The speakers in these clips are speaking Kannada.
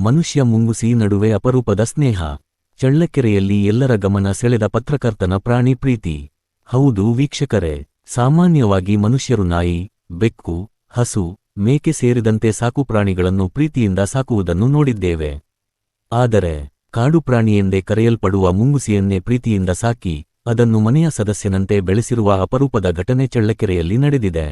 ಮನುಷ್ಯ ಮುಂಗುಸಿ ನಡುವೆ ಅಪರೂಪದ ಸ್ನೇಹ. ಚಳ್ಳಕೆರೆಯಲ್ಲಿ ಎಲ್ಲರ ಗಮನ ಸೆಳೆದ ಪತ್ರಕರ್ತನ ಪ್ರಾಣಿ ಪ್ರೀತಿ. ಹೌದು ವೀಕ್ಷಕರೇ, ಸಾಮಾನ್ಯವಾಗಿ ಮನುಷ್ಯರು ನಾಯಿ, ಬೆಕ್ಕು, ಹಸು, ಮೇಕೆ ಸೇರಿದಂತೆ ಸಾಕುಪ್ರಾಣಿಗಳನ್ನು ಪ್ರೀತಿಯಿಂದ ಸಾಕುವುದನ್ನು ನೋಡಿದ್ದೇವೆ. ಆದರೆ ಕಾಡುಪ್ರಾಣಿಯೆಂದೇ ಕರೆಯಲ್ಪಡುವ ಮುಂಗುಸಿಯನ್ನೇ ಪ್ರೀತಿಯಿಂದ ಸಾಕಿ ಅದನ್ನು ಮನೆಯ ಸದಸ್ಯನಂತೆ ಬೆಳೆಸಿರುವ ಅಪರೂಪದ ಘಟನೆ ಚಳ್ಳಕೆರೆಯಲ್ಲಿ ನಡೆದಿದೆ.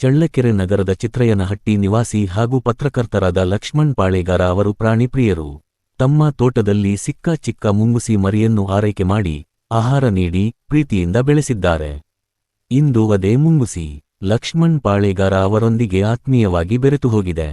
ಚಳ್ಳಕೆರೆ ನಗರದ ಚಿತ್ರಯ್ಯನಹಟ್ಟಿ ನಿವಾಸಿ ಹಾಗೂ ಪತ್ರಕರ್ತರಾದ ಲಕ್ಷ್ಮಣ್ ಪಾಳೇಗಾರ ಅವರು ಪ್ರಾಣಿ ಪ್ರಿಯರು. ತಮ್ಮ ತೋಟದಲ್ಲಿ ಸಿಕ್ಕ ಚಿಕ್ಕ ಮುಂಗುಸಿ ಮರಿಯನ್ನು ಆರೈಕೆ ಮಾಡಿ ಆಹಾರ ನೀಡಿ ಪ್ರೀತಿಯಿಂದ ಬೆಳೆಸಿದ್ದಾರೆ. ಇಂದು ಅದೇ ಮುಂಗುಸಿ ಲಕ್ಷ್ಮಣ್ ಪಾಳೇಗಾರ ಅವರೊಂದಿಗೆ ಆತ್ಮೀಯವಾಗಿ ಬೆರೆತು ಹೋಗಿದೆ.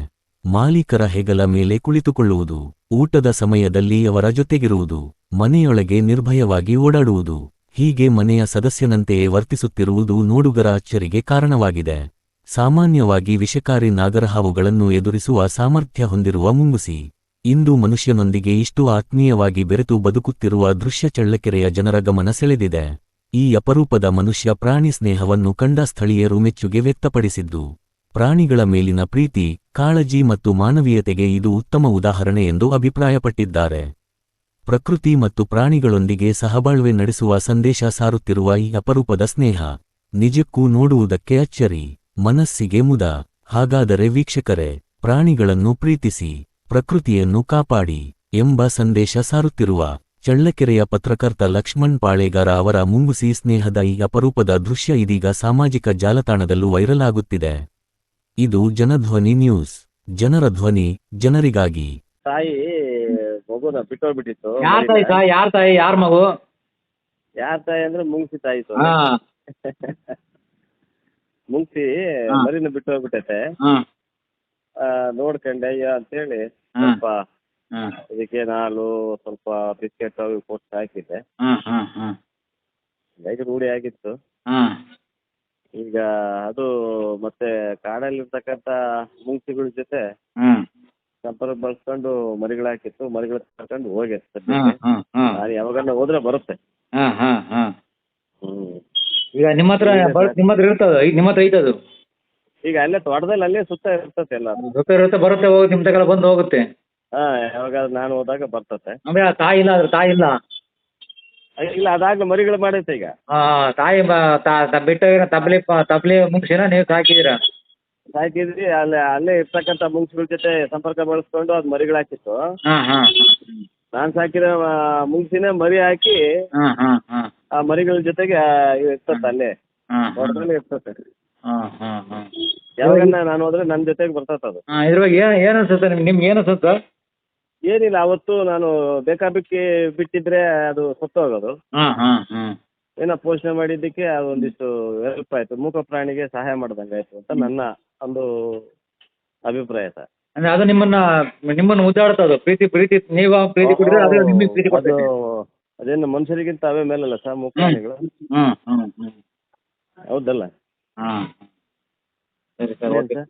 ಮಾಲೀಕರ ಹೆಗಲ ಮೇಲೆ ಕುಳಿತುಕೊಳ್ಳುವುದು, ಊಟದ ಸಮಯದಲ್ಲಿ ಅವರ ಜೊತೆಗಿರುವುದು, ಮನೆಯೊಳಗೆ ನಿರ್ಭಯವಾಗಿ ಓಡಾಡುವುದು, ಹೀಗೆ ಮನೆಯ ಸದಸ್ಯನಂತೆಯೇ ವರ್ತಿಸುತ್ತಿರುವುದು ನೋಡುಗರ ಅಚ್ಚರಿಗೆ ಕಾರಣವಾಗಿದೆ. ಸಾಮಾನ್ಯವಾಗಿ ವಿಷಕಾರಿ ನಾಗರಹಾವುಗಳನ್ನು ಎದುರಿಸುವ ಸಾಮರ್ಥ್ಯ ಹೊಂದಿರುವ ಮುಂಗುಸಿ ಇಂದು ಮನುಷ್ಯನೊಂದಿಗೆ ಇಷ್ಟು ಆತ್ಮೀಯವಾಗಿ ಬೆರೆತು ಬದುಕುತ್ತಿರುವ ದೃಶ್ಯ ಚಳ್ಳಕೆರೆಯ ಜನರ ಗಮನ ಸೆಳೆದಿದೆ. ಈ ಅಪರೂಪದ ಮನುಷ್ಯ ಪ್ರಾಣಿ ಸ್ನೇಹವನ್ನು ಕಂಡ ಸ್ಥಳೀಯರು ಮೆಚ್ಚುಗೆ ವ್ಯಕ್ತಪಡಿಸಿದ್ದು, ಪ್ರಾಣಿಗಳ ಮೇಲಿನ ಪ್ರೀತಿ, ಕಾಳಜಿ ಮತ್ತು ಮಾನವೀಯತೆಗೆ ಇದು ಉತ್ತಮ ಉದಾಹರಣೆ ಎಂದು ಅಭಿಪ್ರಾಯಪಟ್ಟಿದ್ದಾರೆ. ಪ್ರಕೃತಿ ಮತ್ತು ಪ್ರಾಣಿಗಳೊಂದಿಗೆ ಸಹಬಾಳ್ವೆ ನಡೆಸುವ ಸಂದೇಶ ಸಾರುತ್ತಿರುವ ಈ ಅಪರೂಪದ ಸ್ನೇಹ ನಿಜಕ್ಕೂ ನೋಡುವುದಕ್ಕೆ ಅಚ್ಚರಿ, ಮನಸ್ಸಿಗೆ ಮುದ. ಹಾಗಾದರೆ ವೀಕ್ಷಕರೇ, ಪ್ರಾಣಿಗಳನ್ನು ಪ್ರೀತಿಸಿ, ಪ್ರಕೃತಿಯನ್ನು ಕಾಪಾಡಿ ಎಂಬ ಸಂದೇಶ ಸಾರುತ್ತಿರುವ ಚಳ್ಳಕೆರೆಯ ಪತ್ರಕರ್ತ ಲಕ್ಷ್ಮಣ್ ಪಾಳೇಗಾರ ಅವರ ಮುಂಗುಸಿ ಸ್ನೇಹದ ಈ ಅಪರೂಪದ ದೃಶ್ಯ ಇದೀಗ ಸಾಮಾಜಿಕ ಜಾಲತಾಣದಲ್ಲೂ ವೈರಲ್ ಆಗುತ್ತಿದೆ. ಇದು ಜನಧ್ವನಿ ನ್ಯೂಸ್, ಜನರ ಧ್ವನಿ, ಜನರಿಗಾಗಿ. ತಾಯಿ ಮಗುನ ಬಿಟ್ಟೋಗ್ಬಿಟ್ಟಿತ್ತು. ಯಾರ್ ತಾಯಿ ಯಾರ್ ಮಗು? ಯಾರ್ ತಾಯಿ ಅಂದ್ರೆ ಮುಂಗ್ಸಿ ತಾಯಿ. ಹಾ ಮುಂಗ್ಸಿ ಹಾ. ಮರಿನ ಬಿಟ್ಟೋಗ್ಬಿಟ್ಟೈತೆ. ಹಾ ನೋಡ್ಕೊಂಡೆ ಅಯ್ಯ ಅಂತೇಳಿ ಹಾ. ಸ್ವಲ್ಪ ಹಾ ಇದಕ್ಕೆ ಹಾಲು ಸ್ವಲ್ಪ ಬಿಸ್ಕೆಟ್ ಅವು ಕೊಟ್ಟು ಹಾಕಿದ್ದೆ. ಹಾ ಹಾ ಹಾ ಹೇಗೆ ರೂಢಿ ಆಗಿತ್ತು. ಹಾ ಈಗ ಅದು ಮತ್ತೆ ಕಾಡಲ್ಲಿರ್ತಕ್ಕಂಥ ಮುಂಗ್ಸಿಗಳ ಜೊತೆ ಹ್ಮ್ ಸಂಪರ್ಕ ಬಳಸ್ಕೊಂಡು ಮರಿಗಳು ಹಾಕಿತ್ತು. ಮರಿಗಳು ಕರ್ಕೊಂಡು ಹೋಗೈತೆ. ಹ್ಮ್ ಹ್ಮ್ ಹ್ಮ್ ನಾನು ಯಾವಾಗನ್ನ ಹೋದ್ರೆ ಬರುತ್ತೆ. ಹಾ ಹಾ ಹಾ ಹ್ಮ್ ಈಗ ನಿಮ್ಮ ಹತ್ರ ಇರ್ತದ, ಈಗ ನಿಮ್ಮ ಹತ್ರ ಐತದು? ಈಗ ಅಲ್ಲೇ ತೋಟದಲ್ಲಿ ಅಲ್ಲೇ ಸುತ್ತ ಇರ್ತತೆ ಎಲ್ಲ. ಇರುತ್ತೆ ಬರುತ್ತೆ, ಹೋಗುತ್ತೆ ನಿಮ್ಮ ತಗೆಲ್ಲ ಬಂದು ಹೋಗುತ್ತೆ. ಹಾ ಯಾವಾಗಾದ್ರೂ ನಾನು ಹೋದಾಗ ಬರ್ತತೆ. ಅಂದ್ರೆ ಆ ತಾಯಿ ಇಲ್ಲ, ಅದ್ರ ತಾಯಿ ಇಲ್ಲ. ಇಲ್ಲ ಅದಾಗ್ಲೂ ಮರಿಗಳು ಮಾಡೈತೆ ಈಗ. ತಾಯಿ ಬಿಟ್ಟ ತಬ್ಲಿ ಮುಂಗ್ಸಿನ ನೀವು ಸಾಕಿದೀರ? ಸಾಕಿದ್ರಿ ಅಲ್ಲೇ ಇರ್ತಕ್ಕಂಥ ಮುಂಗ್ಸಿಗಳ ಜೊತೆ ಸಂಪರ್ಕ ಬಳಸ್ಕೊಂಡು ಅದು ಮರಿಗಳು ಹಾಕಿತ್ತು. ಹಾ ಹಾ ನಾನು ಸಾಕಿರೋ ಮುಂಗ್ಸಿನ ಮರಿ ಹಾಕಿ ಹಾ ಹಾ ಹಾ ಆ ಮರಿಗಳ ಜೊತೆಗೆ ಇರ್ತತೆ ಅಲ್ಲೇ ತೋಟದಲ್ಲಿ ಇರ್ತತೆ. ಹಾ ಹಾ ಹಾ ಯಾವಾಗನ್ನ ನಾನು ಹೋದ್ರೆ ನನ್ನ ಜೊತೆಗೆ ಬರ್ತದೆ ಅದು. ಇದ್ರ ಬಗ್ಗೆ ಏನ್ ಅನ್ಸುತ್ತೆ ನಿಮ್ಗೆ? ಏನ್ ಅನ್ಸುತ್ತ? ಏನಿಲ್ಲ, ಅವತ್ತು ನಾನು ಬೇಕಾಬಿಕ್ಕಿ ಬಿಟ್ಟಿದ್ರೆ ಅದು ಸತ್ತೋಗೋದು. ಏನೋ ಪೋಷಣೆ ಮಾಡಿದ್ದಕ್ಕೆ ಅದೊಂದಿಷ್ಟು ಹೆಲ್ಪ್ ಆಯ್ತು, ಮೂಕ ಪ್ರಾಣಿಗೆ ಸಹಾಯ ಮಾಡ್ದಂಗೆ ಆಯ್ತು ಅಂತ ನನ್ನ ಒಂದು ಅಭಿಪ್ರಾಯ ಸರ್. ಅಂದ್ರೆ ಅದು ನಿಮ್ಮನ್ನ ಮುದ್ದಾಡ್ತದ ಪ್ರೀತಿ ನೀವು ಪ್ರೀತಿ ಕೊಡಿದ್ರೆ ಅದು ನಿಮಗೆ ಪ್ರೀತಿ ಅದು ಕೊಡ್ತೈತೆ. ಅದೇನು ಮನುಷ್ಯರಿಗಿಂತ ಅವೇ ಮೇಲಲ್ಲ ಸರ್ ಮೂಕ ಪ್ರಾಣಿಗಳು. ಹೌದಲ್ಲ? ಸರಿ ಸರ್, ಏನ್ ಓಕೆ. ಸರ್?